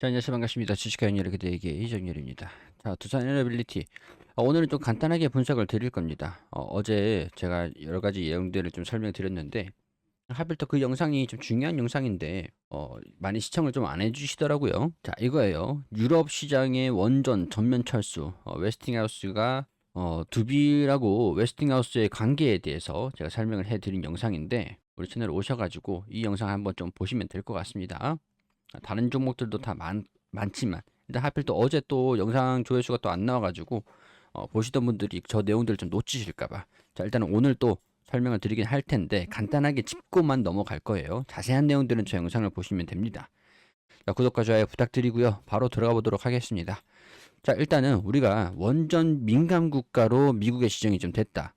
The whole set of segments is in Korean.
자, 안녕하세요. 반갑습니다. 주식회 영열의 그대에게 이정열입니다. 자, 두산 에너빌리티. 오늘은 좀 간단하게 분석을 드릴 겁니다. 어제 제가 여러 가지 내용들을 좀 설명드렸는데, 하필 또 그 영상이 좀 중요한 영상인데, 많이 시청을 좀 안 해주시더라고요. 자, 이거예요. 유럽 시장의 원전 전면 철수, 웨스팅하우스가, 두비라고 웨스팅하우스의 관계에 대해서 제가 설명을 해드린 영상인데, 우리 채널에 오셔가지고 이 영상 한번 좀 보시면 될 것 같습니다. 다른 종목들도 다 많지만 일단 하필 또 어제 또 영상 조회수가 또 안 나와가지고 보시던 분들이 저 내용들을 좀 놓치실까봐 자 일단은 오늘 또 설명을 드리긴 할 텐데 간단하게 짚고만 넘어갈 거예요. 자세한 내용들은 저 영상을 보시면 됩니다. 자, 구독과 좋아요 부탁드리고요. 바로 들어가 보도록 하겠습니다. 자 일단은 우리가 원전 민감 국가로 미국에 지정이 좀 됐다.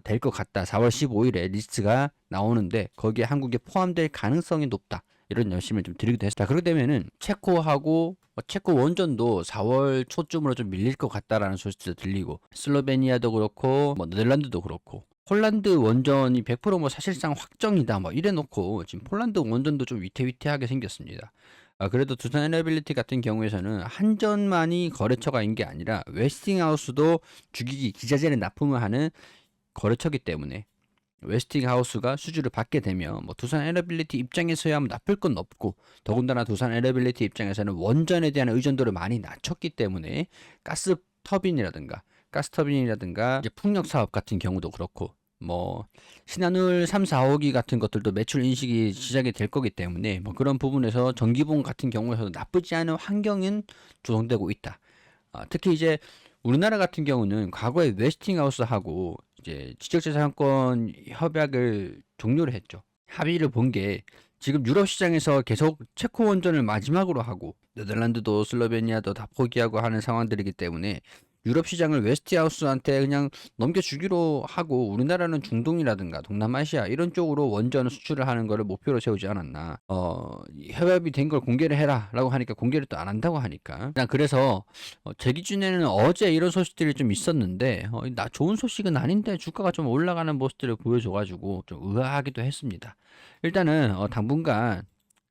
될 것 같다. 4월 15일에 리스트가 나오는데 거기에 한국이 포함될 가능성이 높다. 이런 말씀을 좀 드리기도 했습니다. 그렇게 되면은 체코하고 체코 원전도 4월 초쯤으로 좀 밀릴 것 같다라는 소식도 들리고 슬로베니아도 그렇고 뭐 네덜란드도 그렇고 폴란드 원전이 100%뭐 사실상 확정이다 뭐 이래 놓고 지금 폴란드 원전도 좀 위태위태하게 생겼습니다. 그래도 두산 에너빌리티 같은 경우에서는 한전만이 거래처가인 게 아니라 웨스팅하우스도 주기기 기자재를 납품을 하는 거래처기 때문에 웨스팅하우스가 수주를 받게 되면 뭐 두산 에너빌리티 입장에서야 뭐 나쁠 건 없고 더군다나 두산 에너빌리티 입장에서는 원전에 대한 의존도를 많이 낮췄기 때문에 가스터빈이라든가 이제 풍력 사업 같은 경우도 그렇고 뭐 신한울 3, 4호기 같은 것들도 매출 인식이 시작이 될 거기 때문에 뭐 그런 부분에서 전기봉 같은 경우에서도 나쁘지 않은 환경은 조성되고 있다. 특히 이제 우리나라 같은 경우는 과거에 웨스팅하우스하고 이제 지적재산권 협약을 종료를 했죠. 합의를 본 게 지금 유럽 시장에서 계속 체코 원전을 마지막으로 하고 네덜란드도 슬로베니아도 다 포기하고 하는 상황들이기 때문에 유럽 시장을 웨스팅하우스한테 그냥 넘겨주기로 하고 우리나라는 중동이라든가 동남아시아 이런 쪽으로 원전 수출을 하는 거를 목표로 세우지 않았나. 협약이 된 걸 공개를 해라라고 하니까 공개를 또 안 한다고 하니까. 그냥 그래서 제 기준에는 어제 이런 소식들이 좀 있었는데 나 좋은 소식은 아닌데 주가가 좀 올라가는 모습들을 보여줘가지고 좀 의아하기도 했습니다. 일단은 당분간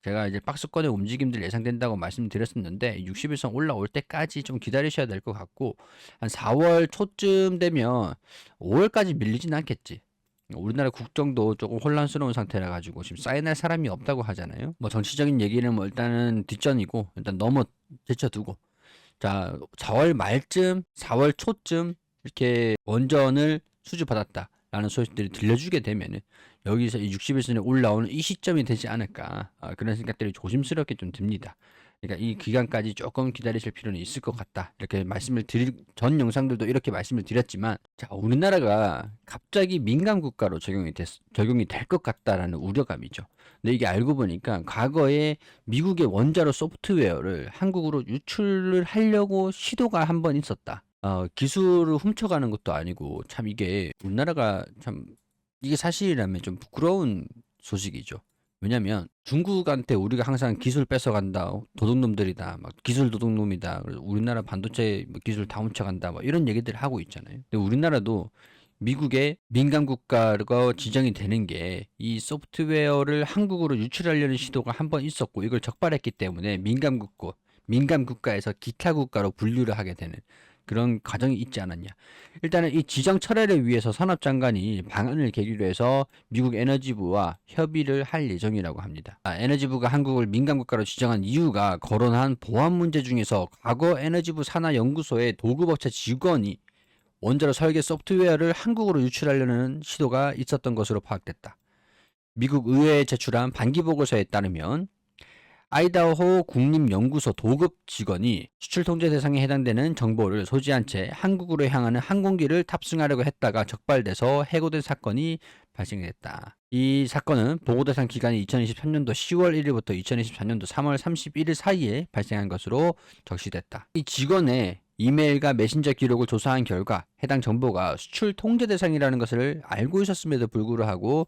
제가 이제 박스권의 움직임들 예상된다고 말씀드렸었는데 60일선 올라올 때까지 좀 기다리셔야 될 것 같고 한 4월 초쯤 되면 5월까지 밀리진 않겠지. 우리나라 국정도 조금 혼란스러운 상태라 가지고 지금 사인할 사람이 없다고 하잖아요. 뭐 정치적인 얘기는 뭐 일단은 뒷전이고 일단 넘어 제쳐두고 자 4월 말쯤 4월 초쯤 이렇게 원전을 수주받았다라는 소식들이 들려주게 되면은 여기서 이 60일선에 올라오는 이 시점이 되지 않을까 그런 생각들이 조심스럽게 좀 듭니다. 그러니까 이 기간까지 조금 기다리실 필요는 있을 것 같다. 이렇게 말씀을 드릴 전 영상들도 이렇게 말씀을 드렸지만 자 우리나라가 갑자기 민감 국가로 적용이 될 것 같다라는 우려감이죠. 근데 이게 알고 보니까 과거에 미국의 원자로 소프트웨어를 한국으로 유출을 하려고 시도가 한 번 있었다. 기술을 훔쳐가는 것도 아니고 참 이게 우리나라가 참 이게 사실이라면 좀 부끄러운 소식이죠. 왜냐면 중국한테 우리가 항상 기술 뺏어간다, 도둑놈들이다, 막 기술 도둑놈이다, 그래서 우리나라 반도체 뭐 기술 다 훔쳐간다, 막 이런 얘기들 하고 있잖아요. 근데 우리나라도 미국의 민간 국가가 지정이 되는 게 이 소프트웨어를 한국으로 유출하려는 시도가 한 번 있었고 이걸 적발했기 때문에 민간 국가에서 기타 국가로 분류를 하게 되는 그런 과정이 있지 않았냐. 일단은 이 지정 철회를 위해서 산업장관이 방안을 계기로 해서 미국 에너지부와 협의를 할 예정이라고 합니다. 에너지부가 한국을 민간국가로 지정한 이유가 거론한 보안 문제 중에서 과거 에너지부 산하연구소의 도급업체 직원이 원자로 설계 소프트웨어를 한국으로 유출하려는 시도가 있었던 것으로 파악됐다. 미국 의회에 제출한 반기 보고서에 따르면 아이다호 국립연구소 도급 직원이 수출 통제 대상에 해당되는 정보를 소지한 채 한국으로 향하는 항공기를 탑승하려고 했다가 적발돼서 해고된 사건이 발생했다. 이 사건은 보고 대상 기간이 2023년도 10월 1일부터 2024년도 3월 31일 사이에 발생한 것으로 적시됐다. 이 직원의 이메일과 메신저 기록을 조사한 결과 해당 정보가 수출 통제 대상이라는 것을 알고 있었음에도 불구하고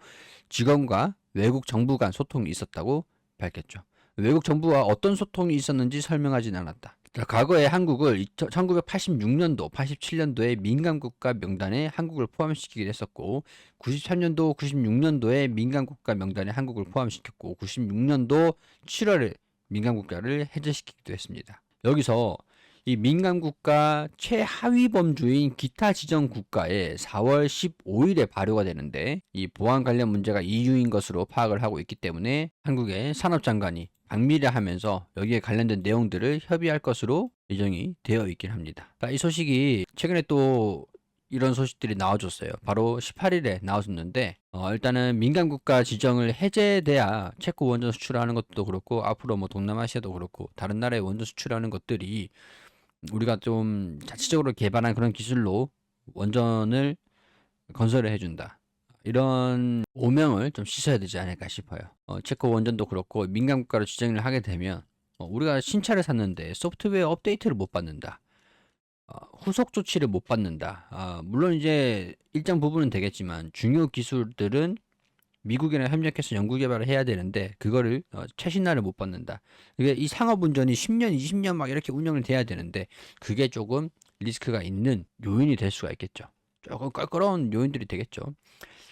직원과 외국 정부 간 소통이 있었다고 밝혔죠. 외국 정부와 어떤 소통이 있었는지 설명하진 않았다. 자, 과거에 한국을 1986년도, 87년도에 민간국가 명단에 한국을 포함시키기도 했었고 93년도, 96년도에 민간국가 명단에 한국을 포함시켰고 96년도 7월에 민간 국가를 해제시키기도 했습니다. 여기서 이 민간 국가 최하위 범주인 기타 지정 국가에 4월 15일에 발효가 되는데, 이 보안 관련 문제가 이유인 것으로 파악을 하고 있기 때문에 한국의 산업장관이 방미를 하면서 여기에 관련된 내용들을 협의할 것으로 예정이 되어 있긴 합니다. 이 소식이 최근에 또 이런 소식들이 나와줬어요. 바로 18일에 나와줬는데, 일단은 민간 국가 지정을 해제돼야 체코 원전 수출하는 것도 그렇고, 앞으로 뭐 동남아시아도 그렇고 다른 나라에 원전 수출하는 것들이 우리가 좀 자체적으로 개발한 그런 기술로 원전을 건설을 해준다, 이런 오명을 좀 씻어야 되지 않을까 싶어요. 체코 원전도 그렇고 민간 국가로 지정을 하게 되면 우리가 신차를 샀는데 소프트웨어 업데이트를 못 받는다, 후속 조치를 못 받는다. 물론 이제 일정 부분은 되겠지만 중요 기술들은 미국이랑 협력해서 연구 개발을 해야 되는데 그거를 최신화를 못 받는다. 이게 이 상업 운전이 10년, 20년 막 이렇게 운영이 돼야 되는데 그게 조금 리스크가 있는 요인이 될 수가 있겠죠. 조금 껄끄러운 요인들이 되겠죠.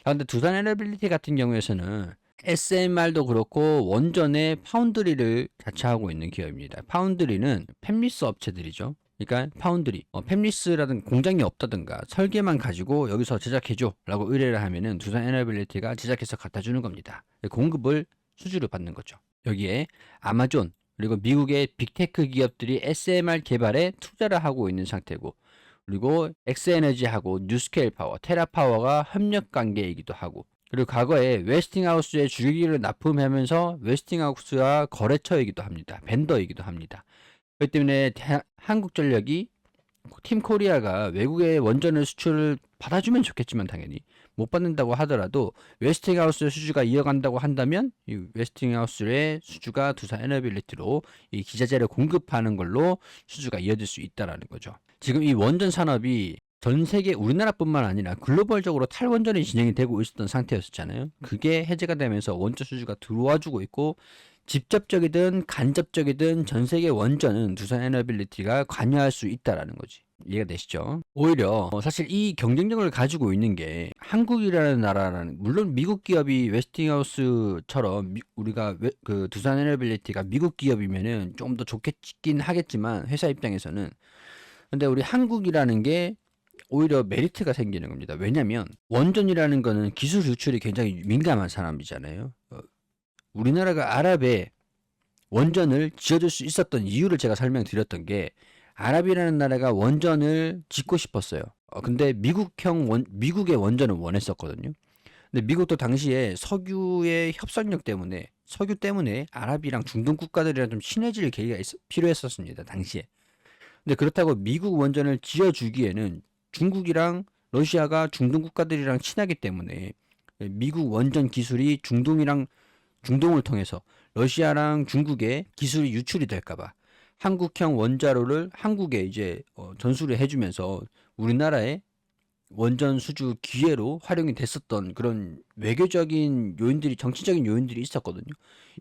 근데 두산 에너빌리티 같은 경우에서는 SMR도 그렇고 원전의 파운드리를 자처하고 있는 기업입니다. 파운드리는 팹리스 업체들이죠. 그러니까 파운드리, 팹리스라든 공장이 없다든가 설계만 가지고 여기서 제작해줘 라고 의뢰를 하면은 두산 에너빌리티가 제작해서 갖다 주는 겁니다. 공급을 수주로 받는 거죠. 여기에 아마존 그리고 미국의 빅테크 기업들이 SMR 개발에 투자를 하고 있는 상태고, 그리고 엑스에너지하고 뉴스케일 파워, 테라파워가 협력 관계이기도 하고, 그리고 과거에 웨스팅하우스에 주기기를 납품하면서 웨스팅하우스와 거래처이기도 합니다. 벤더이기도 합니다. 그렇기 때문에 한국전력이 팀코리아가 외국의 원전을 수출을 받아주면 좋겠지만 당연히 못 받는다고 하더라도 웨스팅하우스의 수주가 이어간다고 한다면 이 웨스팅하우스의 수주가 두산 에너빌리티로 이 기자재를 공급하는 걸로 수주가 이어질 수 있다라는 거죠. 지금 이 원전 산업이 전 세계 우리나라뿐만 아니라 글로벌적으로 탈원전이 진행이 되고 있었던 상태였었잖아요. 그게 해제가 되면서 원전 수주가 들어와주고 있고, 직접적이든 간접적이든 전 세계 원전은 두산 에너빌리티가 관여할 수 있다라는 거지. 이해가 되시죠? 오히려 사실 이 경쟁력을 가지고 있는 게 한국이라는 나라라는, 물론 미국 기업이 웨스팅하우스처럼 우리가 그 두산 에너빌리티가 미국 기업이면은 좀 더 좋겠긴 하겠지만 회사 입장에서는, 근데 우리 한국이라는 게 오히려 메리트가 생기는 겁니다. 왜냐면 원전이라는 거는 기술 유출이 굉장히 민감한 사람이잖아요. 우리나라가 아랍에 원전을 지어줄 수 있었던 이유를 제가 설명드렸던 게, 아랍이라는 나라가 원전을 짓고 싶었어요. 근데 미국의 원전을 원했었거든요. 근데 미국도 당시에 석유의 협상력 때문에, 석유 때문에 아랍이랑 중동 국가들이랑 좀 친해질 계기가 필요했었습니다, 당시에. 근데 그렇다고 미국 원전을 지어주기에는 중국이랑 러시아가 중동 국가들이랑 친하기 때문에 미국 원전 기술이 중동을 통해서 러시아랑 중국에 기술이 유출이 될까봐 한국형 원자로를 한국에 이제 전수를 해주면서 우리나라의 원전 수주 기회로 활용이 됐었던 그런 외교적인 요인들이, 정치적인 요인들이 있었거든요.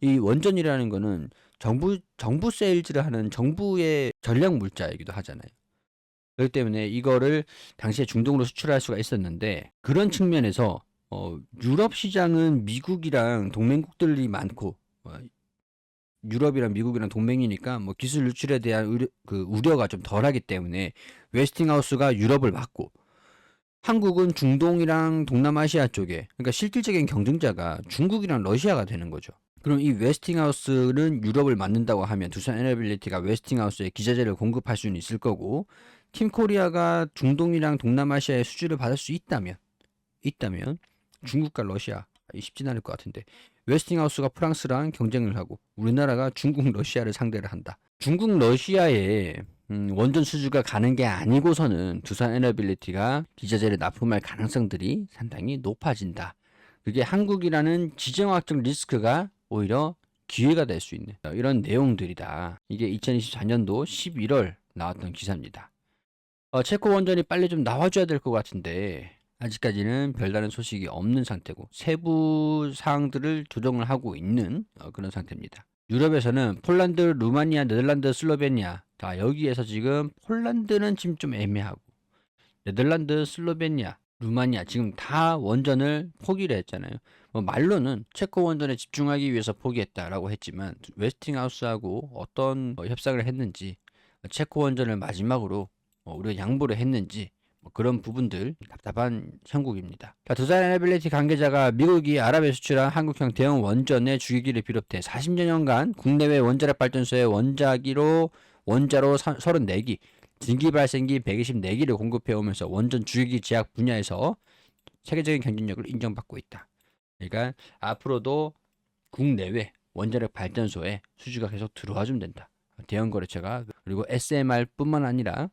이 원전이라는 거는 정부 세일즈를 하는 정부의 전략 물자이기도 하잖아요. 그렇기 때문에 이거를 당시에 중동으로 수출할 수가 있었는데, 그런 측면에서 유럽 시장은 미국이랑 동맹국들이 많고, 유럽이랑 미국이랑 동맹이니까 뭐 기술 유출에 대한 우려가 좀 덜하기 때문에 웨스팅하우스가 유럽을 막고, 한국은 중동이랑 동남아시아 쪽에, 그러니까 실질적인 경쟁자가 중국이랑 러시아가 되는 거죠. 그럼 이 웨스팅하우스는 유럽을 맡는다고 하면 두산 에너빌리티가 웨스팅하우스에 기자재를 공급할 수는 있을 거고, 팀코리아가 중동이랑 동남아시아에 수주를 받을 수 있다면 중국과 러시아 쉽진 않을 것 같은데, 웨스팅하우스가 프랑스랑 경쟁을 하고 우리나라가 중국 러시아를 상대를 한다. 중국 러시아에 원전 수주가 가는 게 아니고서는 두산 에너빌리티가 기자재를 납품할 가능성들이 상당히 높아진다. 그게 한국이라는 지정학적 리스크가 오히려 기회가 될 수 있는 이런 내용들이다. 이게 2024년도 11월 나왔던 기사입니다. 체코 원전이 빨리 좀 나와줘야 될 것 같은데 아직까지는 별다른 소식이 없는 상태고, 세부 사항들을 조정을 하고 있는 그런 상태입니다. 유럽에서는 폴란드, 루마니아, 네덜란드, 슬로베니아, 다 여기에서 지금 폴란드는 지금 좀 애매하고, 네덜란드, 슬로베니아, 루마니아 지금 다 원전을 포기를 했잖아요. 말로는 체코 원전에 집중하기 위해서 포기했다라고 했지만 웨스팅하우스하고 어떤 협상을 했는지 체코 원전을 마지막으로 우리가 양보를 했는지 그런 부분들 답답한 형국입니다. 두산 에너빌리티 관계자가 미국이 아랍에 수출한 한국형 대형 원전의 주기기를 비롯해 40여 년간 국내외 원자력 발전소의 원자로 34기, 증기 발생기 124기를 공급해 오면서 원전 주기기 제약 분야에서 세계적인 경쟁력을 인정받고 있다. 그러니까 앞으로도 국내외 원자력 발전소에 수주가 계속 들어와주면 된다. 대형 거래처가. 그리고 SMR뿐만 아니라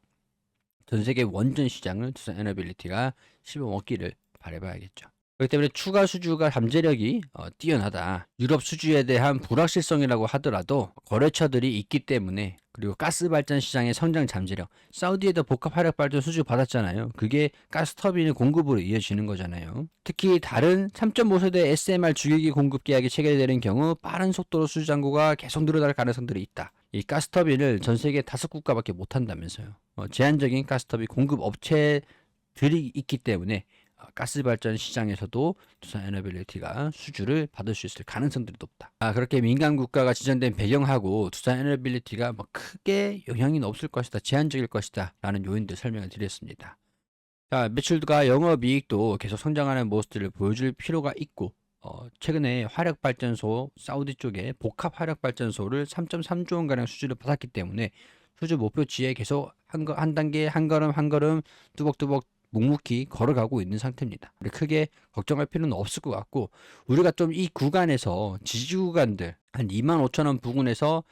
전 세계 원전 시장을 두산 에너빌리티가 씹어먹기를 바라봐야겠죠. 그렇기 때문에 추가 수주가 잠재력이 뛰어나다. 유럽 수주에 대한 불확실성이라고 하더라도 거래처들이 있기 때문에, 그리고 가스 발전 시장의 성장 잠재력, 사우디에도 복합 화력 발전 수주 받았잖아요. 그게 가스 터빈의 공급으로 이어지는 거잖아요. 특히 다른 3.5세대 SMR 주기기 공급 계약이 체결되는 경우 빠른 속도로 수주 잔고가 계속 늘어날 가능성들이 있다. 이 가스 터빈을 전 세계 5국가밖에 못 한다면서요. 제한적인 가스 터빈 공급 업체들이 있기 때문에 가스 발전 시장에서도 두산 에너빌리티가 수주를 받을 수 있을 가능성들이 높다. 그렇게 민간 국가가 지정된 배경하고 두산 에너빌리티가 크게 영향이 없을 것이다, 제한적일 것이다 라는 요인들 설명을 드렸습니다. 매출과 영업이익도 계속 성장하는 모습들을 보여줄 필요가 있고, 최근에 화력발전소 사우디 쪽에 복합 화력발전소를 3.3조 원가량 수주를 받았기 때문에 수주 목표치에 계속 한 단계 한 걸음 뚜벅뚜벅 묵묵히 걸어가고 있는 상태입니다. 크게 걱정할 필요는 없을 것 같고, 우리가 좀 이 구간에서 지지 구간들 한 25,000원 부근에서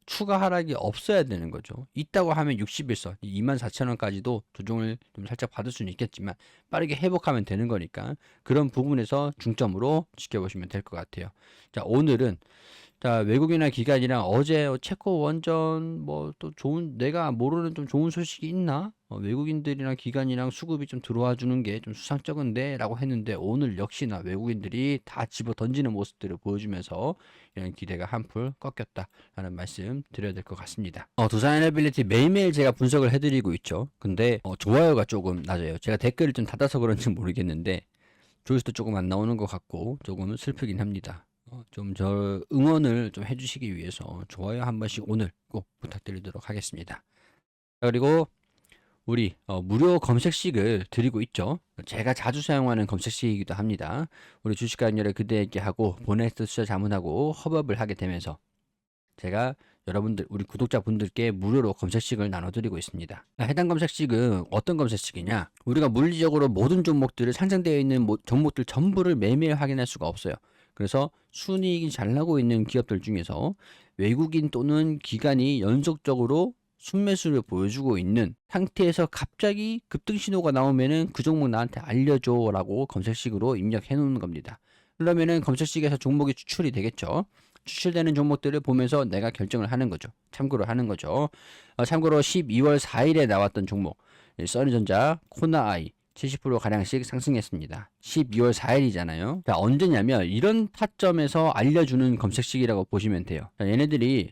추가 하락이 없어야 되는 거죠. 있다고 하면 61선 24,000원까지도 조정을 좀 살짝 받을 수는 있겠지만 빠르게 회복하면 되는 거니까 그런 부분에서 중점으로 지켜보시면 될 것 같아요. 자, 오늘은 외국이나 기관이랑 어제 체코 원전 또 좋은, 내가 모르는 좀 좋은 소식이 있나? 외국인들이랑 기관이랑 수급이 좀 들어와 주는 게 좀 수상쩍은데 라고 했는데, 오늘 역시나 외국인들이 다 집어 던지는 모습들을 보여주면서 이런 기대가 한풀 꺾였다 라는 말씀 드려야 될 것 같습니다. 두산 에너빌리티 매일매일 제가 분석을 해드리고 있죠. 근데 좋아요가 조금 낮아요. 제가 댓글을 좀 닫아서 그런지 모르겠는데 조회수도 조금 안 나오는 것 같고 조금 슬프긴 합니다. 좀 저 응원을 좀 해주시기 위해서 좋아요 한 번씩 오늘 꼭 부탁드리도록 하겠습니다. 그리고 우리 무료 검색식을 드리고 있죠. 제가 자주 사용하는 검색식이기도 합니다. 우리 주식관열의 그대에게 하고 보네스트 투자 자문하고 허업을 하게 되면서 제가 여러분들, 우리 구독자분들께 무료로 검색식을 나눠드리고 있습니다. 해당 검색식은 어떤 검색식이냐? 우리가 물리적으로 모든 종목들을 상장되어 있는 종목들 전부를 매일매일 확인할 수가 없어요. 그래서 순이익이 잘 나고 있는 기업들 중에서 외국인 또는 기관이 연속적으로 순매수를 보여주고 있는 상태에서 갑자기 급등 신호가 나오면은 그 종목 나한테 알려줘 라고 검색식으로 입력해 놓는 겁니다. 그러면은 검색식에서 종목이 추출이 되겠죠. 추출되는 종목들을 보면서 내가 결정을 하는 거죠. 참고를 하는 거죠. 참고로 12월 4일에 나왔던 종목, 써니전자, 코나아이 70%가량씩 상승했습니다. 12월 4일이잖아요. 언제냐면 이런 타점에서 알려주는 검색식이라고 보시면 돼요. 얘네들이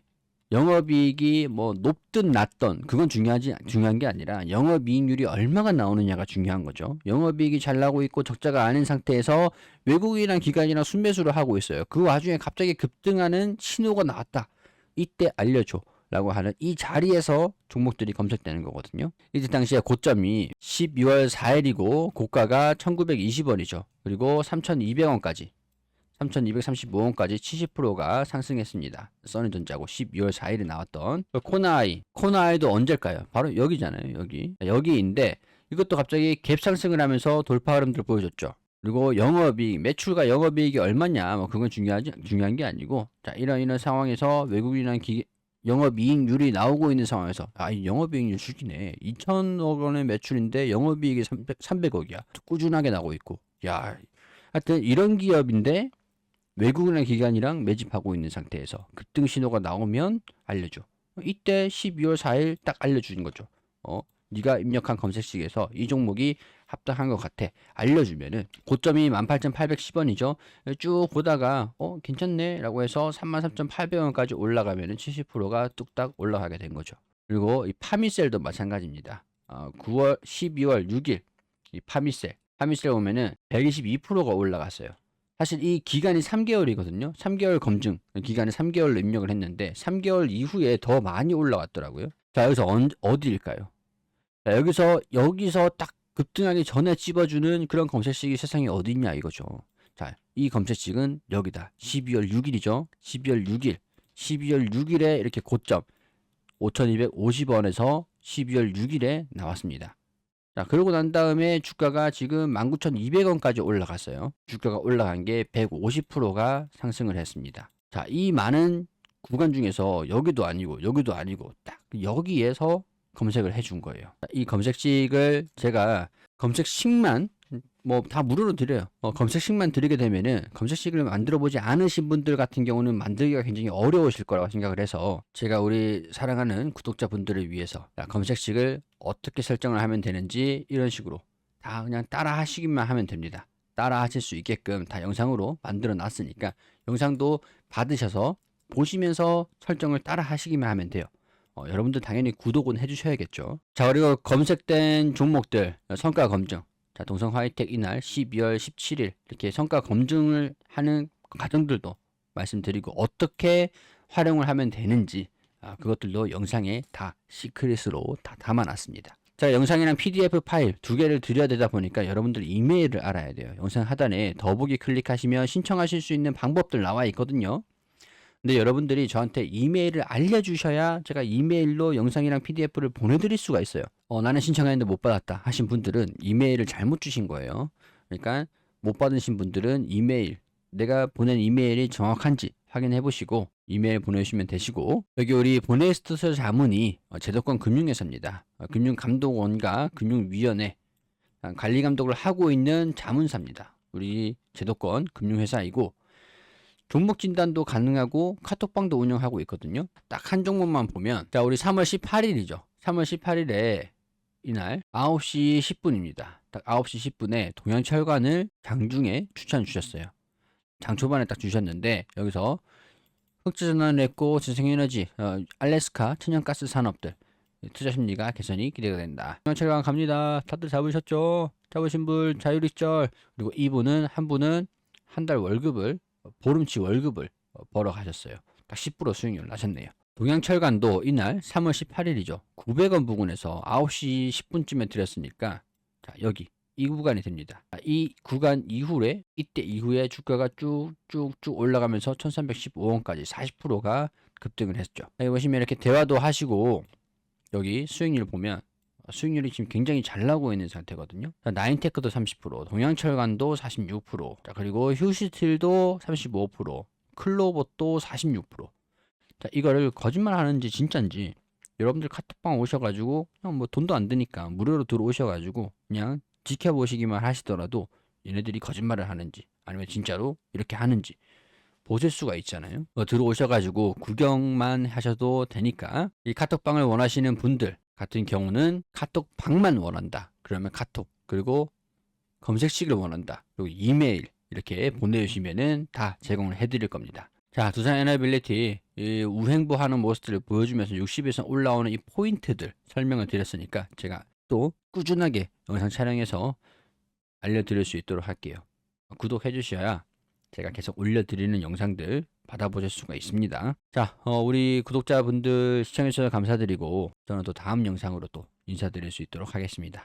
영업이익이 높든 낮든 그건 중요한 게 아니라 영업이익률이 얼마가 나오느냐가 중요한 거죠. 영업이익이 잘 나고 있고 적자가 아닌 상태에서 외국인이랑 기관이랑 순매수를 하고 있어요. 그 와중에 갑자기 급등하는 신호가 나왔다. 이때 알려줘 라고 하는 이 자리에서 종목들이 검색되는 거거든요. 이때 당시에 고점이 12월 4일이고 고가가 1920원이죠. 그리고 3200원까지 3235원까지 70%가 상승했습니다. 써니전자고 12월 4일에 나왔던 코나아이도 언제일까요? 바로 여기잖아요. 여기인데 이것도 갑자기 갭 상승을 하면서 돌파 흐름들을 보여줬죠. 그리고 영업이익, 매출과 영업이익이 얼마냐, 그건 중요한 게 아니고, 자, 이런 상황에서 외국인이랑 영업이익률이 나오고 있는 상황에서 이 영업이익률 죽이네. 2천억 원의 매출인데 영업이익이 300억이야. 꾸준하게 나오고 있고, 하여튼 이런 기업인데 외국이나 기관이랑 매집하고 있는 상태에서 급등 신호가 나오면 알려줘. 이때 12월 4일 딱 알려주는 거죠. 네가 입력한 검색식에서 이 종목이 합당한 것 같아 알려주면은, 고점이 18,810원이죠. 쭉 보다가 괜찮네 라고 해서 33,800원까지 올라가면은 70%가 뚝딱 올라가게 된 거죠. 그리고 이 파미셀도 마찬가지입니다. 12월 6일 이 파미셀 보면은 122%가 올라갔어요. 사실 이 기간이 3개월이거든요. 3개월 검증 기간을 3개월로 입력을 했는데 3개월 이후에 더 많이 올라왔더라고요. 자, 여기서 어디일까요? 자, 여기서 딱 급등하기 전에 찝어주는 그런 검색식이 세상에 어디 있냐 이거죠. 자, 이 검색식은 여기다. 12월 6일이죠. 12월 6일. 12월 6일에 이렇게 고점 5,250원에서 12월 6일에 나왔습니다. 자, 그러고 난 다음에 주가가 지금 19,200원까지 올라갔어요. 주가가 올라간 게 150%가 상승을 했습니다. 자, 이 많은 구간 중에서 여기도 아니고 여기도 아니고 딱 여기에서 검색을 해준 거예요. 자, 이 검색식을 제가 검색식만 뭐 다 무료로 드려요. 검색식만 드리게 되면은 검색식을 만들어 보지 않으신 분들 같은 경우는 만들기가 굉장히 어려우실 거라고 생각을 해서 제가 우리 사랑하는 구독자분들을 위해서 검색식을 어떻게 설정을 하면 되는지 이런 식으로 다 그냥 따라 하시기만 하면 됩니다. 따라 하실 수 있게끔 다 영상으로 만들어 놨으니까 영상도 받으셔서 보시면서 설정을 따라 하시기만 하면 돼요. 여러분들 당연히 구독은 해주셔야겠죠. 자, 그리고 검색된 종목들 성과 검증. 자, 동성 하이텍 이날 12월 17일 이렇게 성과 검증을 하는 과정들도 말씀드리고 어떻게 활용을 하면 되는지 그것들도 영상에 다 시크릿으로 다 담아놨습니다. 자, 영상이랑 PDF 파일 두 개를 드려야 되다 보니까 여러분들 이메일을 알아야 돼요. 영상 하단에 더보기 클릭하시면 신청하실 수 있는 방법들 나와 있거든요. 근데 여러분들이 저한테 이메일을 알려주셔야 제가 이메일로 영상이랑 PDF를 보내드릴 수가 있어요. 나는 신청했는데 못 받았다 하신 분들은 이메일을 잘못 주신 거예요. 그러니까 못 받으신 분들은 내가 보낸 이메일이 정확한지 확인해 보시고 이메일 보내주시면 되시고, 여기 우리 보네스트서 자문이 제도권 금융회사입니다. 금융감독원과 금융위원회 관리감독을 하고 있는 자문사입니다. 우리 제도권 금융회사이고 종목 진단도 가능하고 카톡방도 운영하고 있거든요. 딱 한 종목만 보면, 자, 우리 3월 18일이죠. 3월 18일에 이날 9시 10분입니다. 딱 9시 10분에 동양철관을 장중에 추천 주셨어요. 장 초반에 딱 주셨는데 여기서 흑자전환을 했고 재생에너지, 알래스카 천연가스 산업들 투자 심리가 개선이 기대가 된다. 동양철관 갑니다. 다들 잡으셨죠? 잡으신 분 자율익절. 그리고 이분은 한 분은 한 달 월급을 보름치 월급을 벌어 가셨어요. 딱 10% 수익률 나셨네요. 동양철관도 이날 3월 18일이죠. 900원 부근에서 9시 10분쯤에 드렸으니까 자, 여기 이 구간이 됩니다. 이 구간 이후에 이때 이후에 주가가 쭉쭉쭉 올라가면서 1315원까지 40%가 급등을 했죠. 여기 보시면 이렇게 대화도 하시고 여기 수익률 보면 수익률이 지금 굉장히 잘 나오고 있는 상태거든요. 나인테크도 30%, 동양철관도 46%, 자, 그리고 휴스틸도 35%, 클로봇도 46%. 자, 이거를 거짓말 하는지 진짜인지 여러분들 카톡방 오셔가지고 그냥 뭐 돈도 안 드니까 무료로 들어오셔가지고 그냥 지켜보시기만 하시더라도 얘네들이 거짓말을 하는지 아니면 진짜로 이렇게 하는지 보실 수가 있잖아요. 들어오셔가지고 구경만 하셔도 되니까 이 카톡방을 원하시는 분들 같은 경우는 카톡방만 원한다. 그러면 카톡, 그리고 검색식을 원한다. 그리고 이메일 이렇게 보내주시면은 다 제공을 해드릴 겁니다. 자, 두산 에너빌리티 우행보하는 모습들을 보여주면서 60에서 올라오는 이 포인트들 설명을 드렸으니까 제가 또 꾸준하게 영상 촬영해서 알려드릴 수 있도록 할게요. 구독해 주셔야 제가 계속 올려드리는 영상들 받아보실 수가 있습니다. 자, 우리 구독자분들 시청해주셔서 감사드리고 저는 또 다음 영상으로 또 인사드릴 수 있도록 하겠습니다.